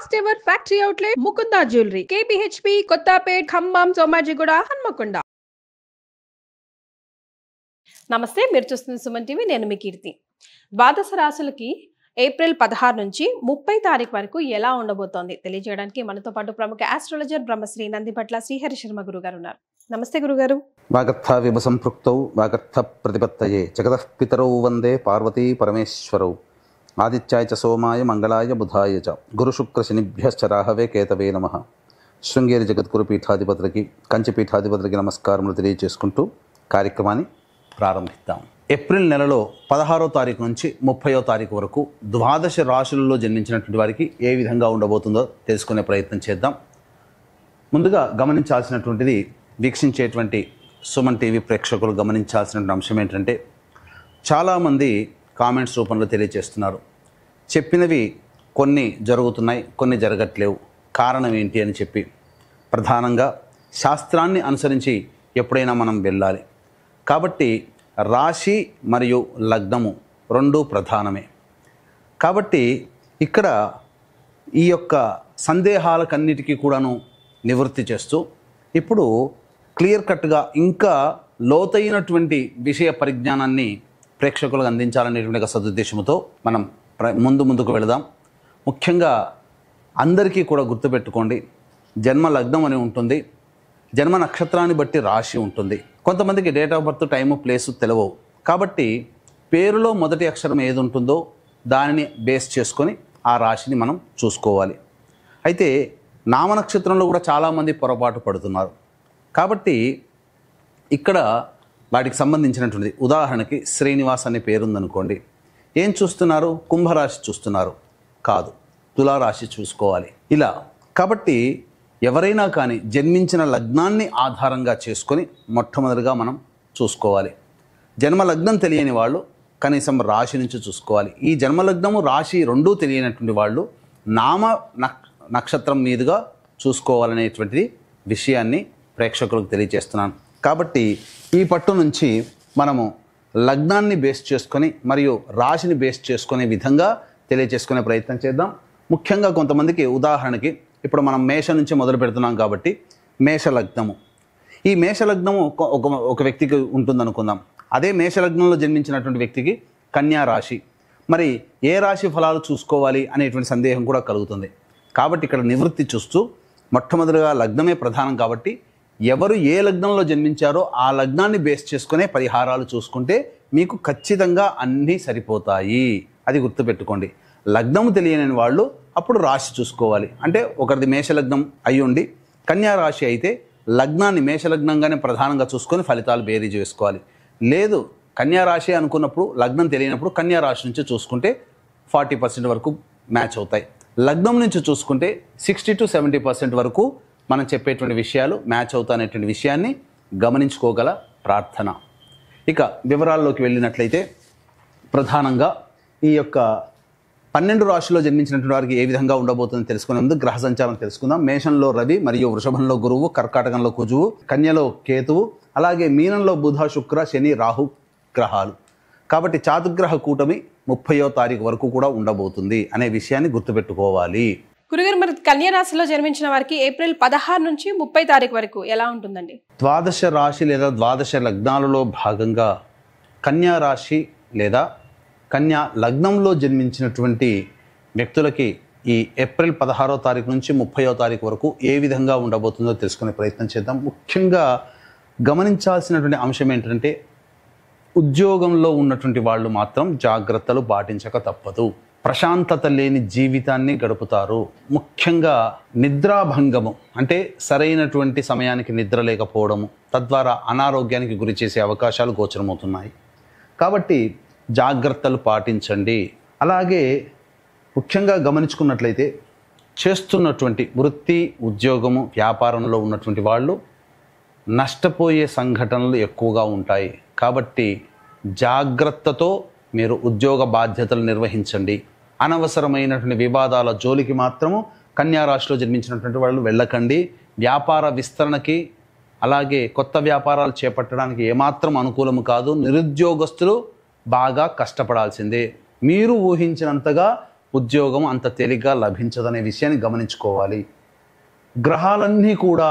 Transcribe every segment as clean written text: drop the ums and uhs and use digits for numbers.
First ever factory outlet Mukunda jewellery KPHB Kothapet Khammam Somajiguda Hanamkonda. నమస్తే, మీరు చూస్తున్న సుమన్ టీవీ. నేను మీ కీర్తి. ద్వాదశ రాశులకి ఏప్రిల్ 16 నుంచి 30 తారీఖు వరకు ఎలా ఉండబోతోంది తెలియజేయడానికి మనతో పాటు ప్రముఖ ఆస్ట్రాలజర్ బ్రహ్మశ్రీ నందిపట్ల శ్రీహరి శర్మ గురుగారు ఉన్నారు. నమస్తే గురుగారు. వాగర్థ విభసంపృక్తౌ వాగర్థ ప్రతిపత్తయే జగతః పితరౌ వందే పార్వతీ పరమేశ్వరౌ ఆదిత్యాయ చ సోమాయ మంగళాయ బుధాయ చ గురుశుక్ర శనిభ్యశ్చ రాహవే కేతవే నమః. శృంగేరి జగద్గురు పీఠాధిపతులకి కంచి పీఠాధిపతులకి నమస్కారములు తెలియజేసుకుంటూ కార్యక్రమాన్ని ప్రారంభిద్దాం. ఏప్రిల్ నెలలో 16వ తారీఖు నుంచి 30వ తారీఖు వరకు ద్వాదశ రాశులలో జన్మించినటువంటి వారికి ఏ విధంగా ఉండబోతుందో తెలుసుకునే ప్రయత్నం చేద్దాం. ముందుగా గమనించాల్సినటువంటిది, వీక్షించేటువంటి సుమన్ టీవీ ప్రేక్షకులు గమనించాల్సినటువంటి అంశం ఏంటంటే, చాలామంది కామెంట్స్ రూపంలో తెలియజేస్తున్నారు, చెప్పినవి కొన్ని జరుగుతున్నాయి, కొన్ని జరగట్లేవు, కారణం ఏంటి అని చెప్పి. ప్రధానంగా శాస్త్రాన్ని అనుసరించి ఎప్పుడైనా మనం వెళ్ళాలి కాబట్టి రాశి మరియు లగ్నము రెండూ ప్రధానమే. కాబట్టి ఇక్కడ ఈ యొక్క సందేహాలకన్నిటికీ కూడాను నివృత్తి చేస్తూ ఇప్పుడు క్లియర్ కట్గా ఇంకా లోతైనటువంటి విషయ పరిజ్ఞానాన్ని ప్రేక్షకులకు అందించాలనేటువంటి సదుద్దేశంతో మనం ముందుకు వెళదాం. ముఖ్యంగా అందరికీ కూడా గుర్తుపెట్టుకోండి, జన్మ లగ్నం అని ఉంటుంది, జన్మ నక్షత్రాన్ని బట్టి రాశి ఉంటుంది. కొంతమందికి date of birth, time, place తెలియవు. కాబట్టి పేరులో మొదటి అక్షరం ఏది ఉంటుందో దానిని బేస్ చేసుకొని ఆ రాశిని మనం చూసుకోవాలి. అయితే నామనక్షత్రంలో కూడా చాలామంది పొరపాటు పడుతున్నారు. కాబట్టి ఇక్కడ వాటికి సంబంధించినటువంటిది, ఉదాహరణకి శ్రీనివాస్ అనే పేరుందనుకోండి, ఏం చూస్తున్నారు? కుంభరాశి చూస్తున్నారు, కాదు, తులారాశి చూసుకోవాలి. ఇలా కాబట్టి ఎవరైనా కానీ జన్మించిన లగ్నాన్ని ఆధారంగా చేసుకొని మొట్టమొదటిగా మనం చూసుకోవాలి. జన్మ లగ్నం తెలియని వాళ్ళు కనీసం రాశి నుంచి చూసుకోవాలి. ఈ జన్మలగ్నము రాశి రెండూ తెలియనటువంటి వాళ్ళు నామ నక్షత్రం మీదుగా చూసుకోవాలనేటువంటిది విషయాన్ని ప్రేక్షకులకు తెలియజేస్తున్నాను. కాబట్టి ఈ పట్టు నుంచి మనము లగ్నాన్ని బేస్ చేసుకొని మరియు రాశిని బేస్ చేసుకునే విధంగా తెలియజేసుకునే ప్రయత్నం చేద్దాం. ముఖ్యంగా కొంతమందికి, ఉదాహరణకి ఇప్పుడు మనం మేష నుంచి మొదలు పెడుతున్నాం కాబట్టి మేషలగ్నము, ఈ మేషలగ్నము ఒక వ్యక్తికి ఉంటుందనుకుందాం. అదే మేషలగ్నంలో జన్మించినటువంటి వ్యక్తికి కన్యా రాశి, మరి ఏ రాశి ఫలాలు చూసుకోవాలి అనేటువంటి సందేహం కూడా కలుగుతుంది. కాబట్టి ఇక్కడ నివృత్తి చూస్తూ మొట్టమొదటిగా లగ్నమే ప్రధానం కాబట్టి ఎవరు ఏ లగ్నంలో జన్మించారో ఆ లగ్నాన్ని బేస్ చేసుకునే పరిహారాలు చూసుకుంటే మీకు ఖచ్చితంగా అన్నీ సరిపోతాయి. అది గుర్తుపెట్టుకోండి. లగ్నము తెలియని వాళ్ళు అప్పుడు రాశి చూసుకోవాలి. అంటే ఒకరిది మేషలగ్నం అయి ఉండి కన్యా రాశి అయితే లగ్నాన్ని మేషలగ్నంగానే ప్రధానంగా చూసుకొని ఫలితాలు బేరీజు వేసుకోవాలి. లేదు కన్యా రాశి అనుకున్నప్పుడు లగ్నం తెలియనప్పుడు కన్యా రాశి నుంచి చూసుకుంటే 40% వరకు మ్యాచ్ అవుతాయి. లగ్నం నుంచి చూసుకుంటే 60 to 70% వరకు మనం చెప్పేటువంటి విషయాలు మ్యాచ్ అవుతాయనేటువంటి విషయాన్ని గమనించుకోగల ప్రార్థన. ఇక వివరాల్లోకి వెళ్ళినట్లయితే, ప్రధానంగా ఈ యొక్క 12 రాశిలో జన్మించినటువంటి వారికి ఏ విధంగా ఉండబోతుందని తెలుసుకునే ముందు గ్రహ సంచారం తెలుసుకుందాం. మేషంలో రవి మరియు వృషభంలో గురువు, కర్కాటకంలో కుజువు, కన్యలో కేతువు, అలాగే మీనంలో బుధ, శుక్ర, శని, రాహు గ్రహాలు. కాబట్టి చాతుర్గ్రహ కూటమి 30వ తారీఖు వరకు కూడా ఉండబోతుంది అనే విషయాన్ని గుర్తుపెట్టుకోవాలి. గురుగారు, మరి కన్యా రాశిలో జన్మించిన వారికి ఏప్రిల్ 16 నుంచి 30 తారీఖు వరకు ఎలా ఉంటుందండి? ద్వాదశ రాశి లేదా ద్వాదశ లగ్నాలలో భాగంగా కన్యా రాశి లేదా కన్యా లగ్నంలో జన్మించినటువంటి వ్యక్తులకి ఈ ఏప్రిల్ 16వ తారీఖు నుంచి 30వ తారీఖు వరకు ఏ విధంగా ఉండబోతుందో తెలుసుకునే ప్రయత్నం చేద్దాం. ముఖ్యంగా గమనించాల్సినటువంటి అంశం ఏంటంటే, ఉద్యోగంలో ఉన్నటువంటి వాళ్ళు మాత్రం జాగ్రత్తలు పాటించక తప్పదు. ప్రశాంతత లేని జీవితాన్ని గడుపుతారు. ముఖ్యంగా నిద్రాభంగము అంటే సరైనటువంటి సమయానికి నిద్ర లేకపోవడము, తద్వారా అనారోగ్యానికి గురి చేసే అవకాశాలు గోచరమవుతున్నాయి. కాబట్టి జాగ్రత్తలు పాటించండి. అలాగే ముఖ్యంగా గమనించుకున్నట్లయితే, చేస్తున్నటువంటి వృత్తి, ఉద్యోగము, వ్యాపారంలో ఉన్నటువంటి వాళ్ళు నష్టపోయే సంఘటనలు ఎక్కువగా ఉంటాయి. కాబట్టి జాగ్రత్తతో మీరు ఉద్యోగ బాధ్యతలు నిర్వహించండి. అనవసరమైనటువంటి వివాదాల జోలికి మాత్రము కన్యా రాశిలో జన్మించినటువంటి వాళ్ళు వెళ్ళకండి. వ్యాపార విస్తరణకి, అలాగే కొత్త వ్యాపారాలు చేపట్టడానికి ఏమాత్రం అనుకూలము కాదు. నిరుద్యోగస్తులు బాగా కష్టపడాల్సిందే. మీరు ఊహించినంతగా ఉద్యోగం అంత తేలిగ్గా లభించదనే విషయాన్ని గమనించుకోవాలి. గ్రహాలన్నీ కూడా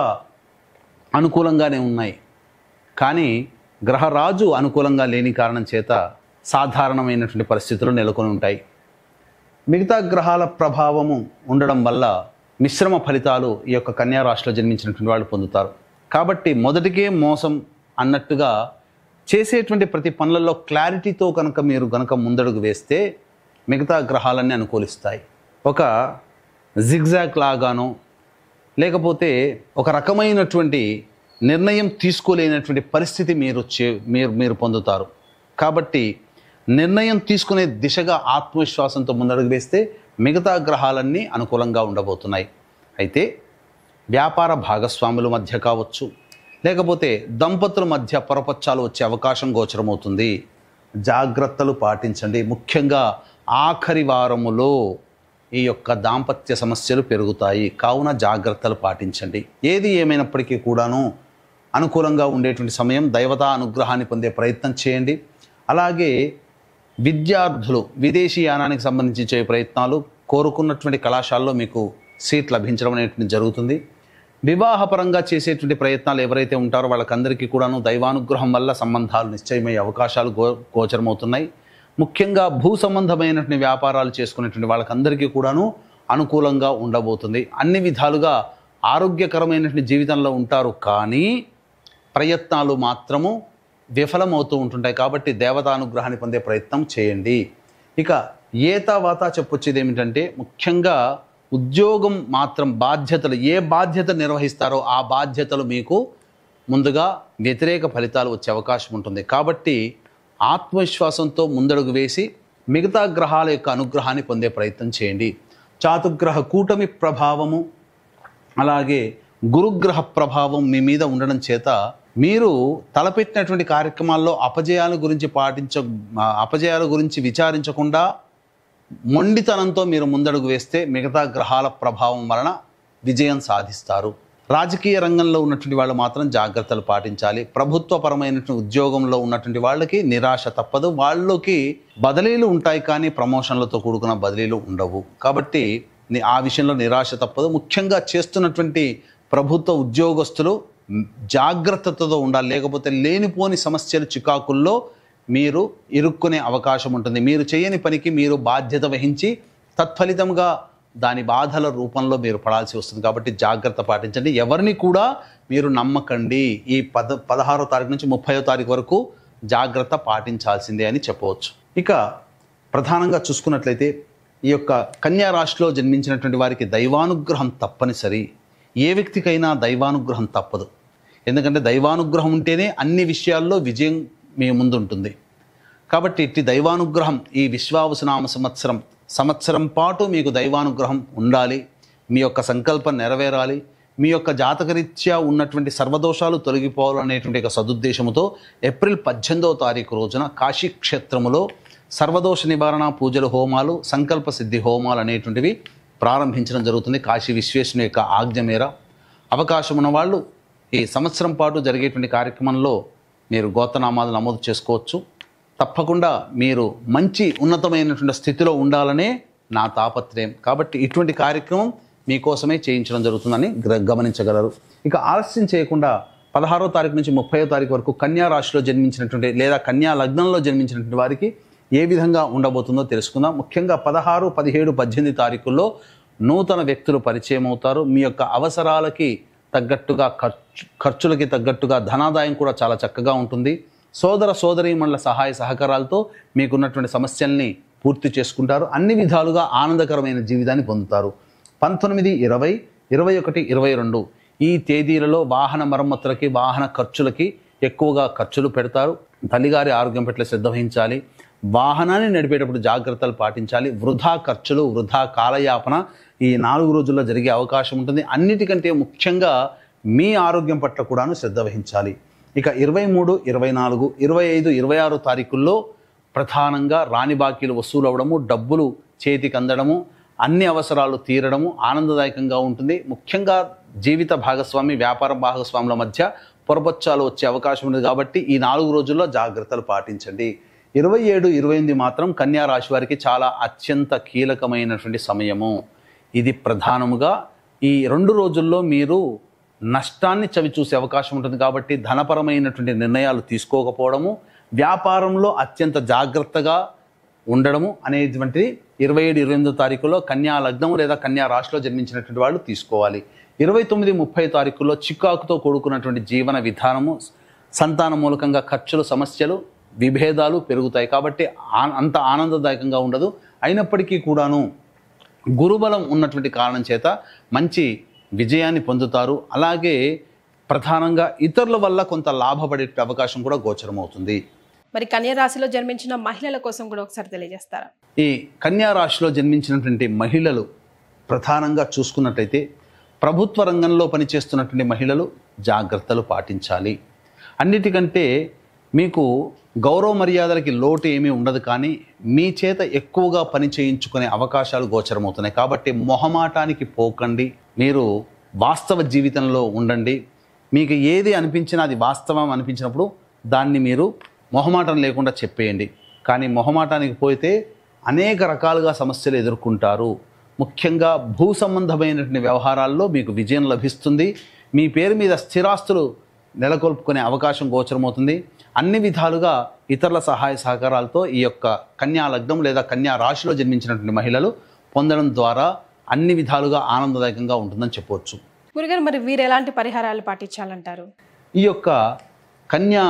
అనుకూలంగానే ఉన్నాయి, కానీ గ్రహరాజు అనుకూలంగా లేని కారణం చేత సాధారణమైనటువంటి పరిస్థితులు నెలకొని ఉంటాయి. మిగతా గ్రహాల ప్రభావము ఉండడం వల్ల మిశ్రమ ఫలితాలు ఈ యొక్క కన్యా రాశిలో జన్మించినటువంటి వాళ్ళు పొందుతారు. కాబట్టి మొదటికే మోసం అన్నట్టుగా చేసేటువంటి ప్రతి పనులలో క్లారిటీతో మీరు ముందడుగు వేస్తే మిగతా గ్రహాలన్నీ అనుకూలిస్తాయి. ఒక జిగ్జాగ్ లాగానో లేకపోతే ఒక రకమైనటువంటి నిర్ణయం తీసుకోలేనటువంటి పరిస్థితి మీరు పొందుతారు. కాబట్టి నిర్ణయం తీసుకునే దిశగా ఆత్మవిశ్వాసంతో ముందడుగు వేస్తే మిగతా గ్రహాలన్నీ అనుకూలంగా ఉండబోతున్నాయి. అయితే వ్యాపార భాగస్వాముల మధ్య కావచ్చు, లేకపోతే దంపతుల మధ్య పొరపచ్చాలు వచ్చే అవకాశం గోచరమవుతుంది. జాగ్రత్తలు పాటించండి. ముఖ్యంగా ఆఖరి వారములో ఈ యొక్క దాంపత్య సమస్యలు పెరుగుతాయి, కావున జాగ్రత్తలు పాటించండి. ఏది ఏమైనప్పటికీ కూడాను అనుకూలంగా ఉండేటువంటి సమయం. దైవతా అనుగ్రహాన్ని పొందే ప్రయత్నం చేయండి. అలాగే విద్యార్థులు విదేశీ యానానికి సంబంధించి ప్రయత్నాలు, కోరుకున్నటువంటి కళాశాలలో మీకు సీట్ లభించడం అనేటువంటి జరుగుతుంది. వివాహపరంగా చేసేటువంటి ప్రయత్నాలు ఎవరైతే ఉంటారో వాళ్ళకందరికీ కూడాను దైవానుగ్రహం వల్ల సంబంధాలు నిశ్చయమయ్యే అవకాశాలు గోచరమవుతున్నాయి. ముఖ్యంగా భూ సంబంధమైనటువంటి వ్యాపారాలు చేసుకునేటువంటి వాళ్ళకందరికీ కూడాను అనుకూలంగా ఉండబోతుంది. అన్ని విధాలుగా ఆరోగ్యకరమైనటువంటి జీవితంలో ఉంటారు, కానీ ప్రయత్నాలు మాత్రము విఫలమవుతూ ఉంటుంటాయి. కాబట్టి దేవతానుగ్రహాన్ని పొందే ప్రయత్నం చేయండి. ఇక ఏతావాత చెప్పొచ్చేది ఏమిటంటే, ముఖ్యంగా ఉద్యోగం మాత్రం బాధ్యతలు, ఏ బాధ్యత నిర్వహిస్తారో ఆ బాధ్యతలు మీకు ముందుగా వ్యతిరేక ఫలితాలు వచ్చే అవకాశం ఉంటుంది. కాబట్టి ఆత్మవిశ్వాసంతో ముందడుగు వేసి మిగతా గ్రహాల యొక్క అనుగ్రహాన్ని పొందే ప్రయత్నం చేయండి. చాతుగ్రహ కూటమి ప్రభావము, అలాగే గురుగ్రహ ప్రభావం మీ మీద ఉండడం చేత మీరు తలపెట్టినటువంటి కార్యక్రమాల్లో అపజయాల గురించి విచారించకుండా మొండితనంతో మీరు ముందడుగు వేస్తే మిగతా గ్రహాల ప్రభావం వలన విజయం సాధిస్తారు. రాజకీయ రంగంలో ఉన్నటువంటి వాళ్ళు మాత్రం జాగ్రత్తలు పాటించాలి. ప్రభుత్వపరమైనటువంటి ఉద్యోగంలో ఉన్నటువంటి వాళ్ళకి నిరాశ తప్పదు. వాళ్ళకి బదిలీలు ఉంటాయి, కానీ ప్రమోషన్లతో కూడుకున్న బదిలీలు ఉండవు. కాబట్టి ఆ విషయంలో నిరాశ తప్పదు. ముఖ్యంగా చేస్తున్నటువంటి ప్రభుత్వ ఉద్యోగస్తులు జాగ్రత్తతో ఉండాలి, లేకపోతే లేనిపోని సమస్యలు చికాకుల్లో మీరు ఇరుక్కునే అవకాశం ఉంటుంది. మీరు చేయని పనికి మీరు బాధ్యత వహించి తత్ఫలితంగా దాని బాధల రూపంలో మీరు పడాల్సి వస్తుంది. కాబట్టి జాగ్రత్త పాటించండి. ఎవరిని కూడా మీరు నమ్మకండి. ఈ 16వ తారీఖు నుంచి 30వ తారీఖు వరకు జాగ్రత్త పాటించాల్సిందే అని చెప్పవచ్చు. ఇక ప్రధానంగా చూసుకున్నట్లయితే ఈ యొక్క కన్యా రాశిలో జన్మించినటువంటి వారికి దైవానుగ్రహం తప్పనిసరి. ఏ వ్యక్తికైనా దైవానుగ్రహం తప్పదు. ఎందుకంటే దైవానుగ్రహం ఉంటేనే అన్ని విషయాల్లో విజయం మీ ముందు ఉంటుంది. కాబట్టి ఇట్టి దైవానుగ్రహం ఈ విశ్వావసునామ సంవత్సరం పాటు మీకు దైవానుగ్రహం ఉండాలి. మీ యొక్క సంకల్పం నెరవేరాలి. మీ యొక్క జాతకరీత్యా ఉన్నటువంటి సర్వదోషాలు తొలగిపోవాలనేటువంటి ఒక సదుద్దేశంతో ఏప్రిల్ 18వ తారీఖు రోజున కాశీ క్షేత్రములో సర్వదోష నివారణ పూజలు, హోమాలు, సంకల్ప సిద్ధి హోమాలు అనేటువంటివి ప్రారంభించడం జరుగుతుంది. కాశీ విశ్వేశ్వరుని యొక్క ఆజ్ఞ మేర అవకాశం ఉన్న వాళ్ళు ఈ సంవత్సరం పాటు జరిగేటువంటి కార్యక్రమంలో మీరు గోత్రనామాలు నమోదు చేసుకోవచ్చు. తప్పకుండా మీరు మంచి ఉన్నతమైనటువంటి స్థితిలో ఉండాలనే నా తాపత్రయం. కాబట్టి ఇటువంటి కార్యక్రమం మీకోసమే చేయించడం జరుగుతుందని గమనించగలరు. ఇక ఆలస్యం చేయకుండా 16వ తారీఖు నుంచి 30వ తారీఖు వరకు కన్యా రాశిలో జన్మించినటువంటి లేదా కన్యా లగ్నంలో జన్మించినటువంటి వారికి ఏ విధంగా ఉండబోతుందో తెలుసుకుందాం. ముఖ్యంగా 16, 17, 18 తారీఖుల్లో నూతన వ్యక్తులు పరిచయం అవుతారు. మీ యొక్క అవసరాలకి తగ్గట్టుగా ఖర్చులకి తగ్గట్టుగా ధనాదాయం కూడా చాలా చక్కగా ఉంటుంది. సోదర సోదరీమణుల సహాయ సహకారాలతో మీకున్నటువంటి సమస్యల్ని పూర్తి చేసుకుంటారు. అన్ని విధాలుగా ఆనందకరమైన జీవితాన్ని పొందుతారు. 19, 20, 21, 22 ఈ తేదీలలో వాహన మరమ్మతులకి, వాహన ఖర్చులకి ఎక్కువగా ఖర్చులు పెడతారు. తల్లిగారి ఆరోగ్యం పట్ల శ్రద్ధ వహించాలి. వాహనాన్ని నడిపేటప్పుడు జాగ్రత్తలు పాటించాలి. వృధా ఖర్చులు, వృధా కాలయాపన ఈ 4 రోజుల్లో జరిగే అవకాశం ఉంటుంది. అన్నిటికంటే ముఖ్యంగా మీ ఆరోగ్యం పట్ల కూడాను శ్రద్ధ వహించాలి. ఇక 23, 24, 25, 26 తారీఖుల్లో ప్రధానంగా రాని బాకీలు వసూలు అవ్వడము, డబ్బులు చేతికి అందడము, అన్ని అవసరాలు తీరడము ఆనందదాయకంగా ఉంటుంది. ముఖ్యంగా జీవిత భాగస్వామి, వ్యాపార భాగస్వాముల మధ్య పొరపచ్చాలు వచ్చే అవకాశం ఉంది. కాబట్టి ఈ 4 రోజుల్లో జాగ్రత్తలు పాటించండి. 27, 28 మాత్రం కన్యా రాశి వారికి చాలా అత్యంత కీలకమైనటువంటి సమయము. ఇది ప్రధానముగా ఈ 2 రోజుల్లో మీరు నష్టాన్ని చవి చూసే అవకాశం ఉంటుంది. కాబట్టి ధనపరమైనటువంటి నిర్ణయాలు తీసుకోకపోవడము, వ్యాపారంలో అత్యంత జాగ్రత్తగా ఉండడము అనేటువంటిది 27, 28 తారీఖులో కన్యా లగ్నము లేదా కన్యా రాశిలో జన్మించినటువంటి వాళ్ళు తీసుకోవాలి. 29, 30 తారీఖుల్లో చికాకుతో కూడుకున్నటువంటి జీవన విధానము, సంతాన మూలకంగా ఖర్చులు, సమస్యలు, విభేదాలు పెరుగుతాయి. కాబట్టి అంత ఆనందదాయకంగా ఉండదు. అయినప్పటికీ కూడాను గురుబలం ఉన్నటువంటి కారణం చేత మంచి విజయాన్ని పొందుతారు. అలాగే ప్రధానంగా ఇతరుల వల్ల కొంత లాభపడే అవకాశం కూడా గోచరమవుతుంది. మరి కన్యా రాశిలో జన్మించిన మహిళల కోసం కూడా ఒకసారి తెలియజేస్తారా? ఈ కన్యా రాశిలో జన్మించినటువంటి మహిళలు ప్రధానంగా చూసుకున్నట్లయితే ప్రభుత్వ రంగంలో పనిచేస్తున్నటువంటి మహిళలు జాగ్రత్తలు పాటించాలి. అన్నిటికంటే మీకు గౌరవ మర్యాదలకి లోటు ఏమీ ఉండదు, కానీ మీ చేత ఎక్కువగా పని చేయించుకునే అవకాశాలు గోచరమవుతున్నాయి. కాబట్టి మొహమాటానికి పోకండి. మీరు వాస్తవ జీవితంలో ఉండండి. మీకు ఏది అనిపించినా అది వాస్తవం అనిపించినప్పుడు దాన్ని మీరు మొహమాటం లేకుండా చెప్పేయండి. కానీ మొహమాటానికి పోతే అనేక రకాలుగా సమస్యలు ఎదుర్కొంటారు. ముఖ్యంగా భూ సంబంధమైనటువంటి వ్యవహారాల్లో మీకు విజయం లభిస్తుంది. మీ పేరు మీద స్థిరాస్తులు నెలకొల్పుకునే అవకాశం గోచరమవుతుంది. అన్ని విధాలుగా ఇతరుల సహాయ సహకారాలతో ఈ యొక్క కన్యా లగ్నం లేదా కన్యా రాశిలో జన్మించినటువంటి మహిళలు పొందడం ద్వారా అన్ని విధాలుగా ఆనందదాయకంగా ఉంటుందని చెప్పవచ్చు. గురుగారు, మరి వీరు ఎలాంటి పరిహారాలు పాటించాలంటారు? ఈ యొక్క కన్యా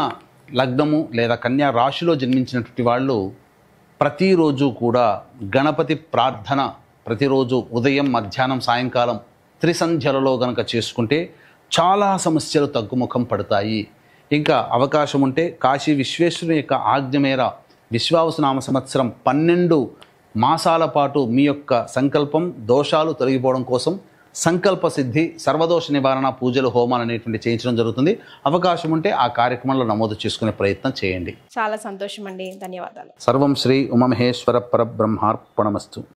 లగ్నము లేదా కన్యా రాశిలో జన్మించినటువంటి వాళ్ళు ప్రతిరోజు కూడా గణపతి ప్రార్థన ప్రతిరోజు ఉదయం, మధ్యాహ్నం, సాయంకాలం త్రిసంధ్యలలో గనక చేసుకుంటే చాలా సమస్యలు తగ్గుముఖం పడతాయి. ఇంకా అవకాశం ఉంటే కాశీ విశ్వేశ్వరుని యొక్క ఆజ్ఞ మేర విశ్వావసునామ సంవత్సరం 12 మాసాల పాటు మీ యొక్క సంకల్పం, దోషాలు తొలగిపోవడం కోసం సంకల్ప సిద్ధి, సర్వదోష నివారణ పూజలు, హోమాలు అనేటువంటి చేయించడం జరుగుతుంది. అవకాశం ఉంటే ఆ కార్యక్రమంలో నమోదు చేసుకునే ప్రయత్నం చేయండి. చాలా సంతోషం అండి. ధన్యవాదాలు. సర్వం శ్రీ ఉమామహేశ్వర పరబ్రహ్మార్పణమస్తు.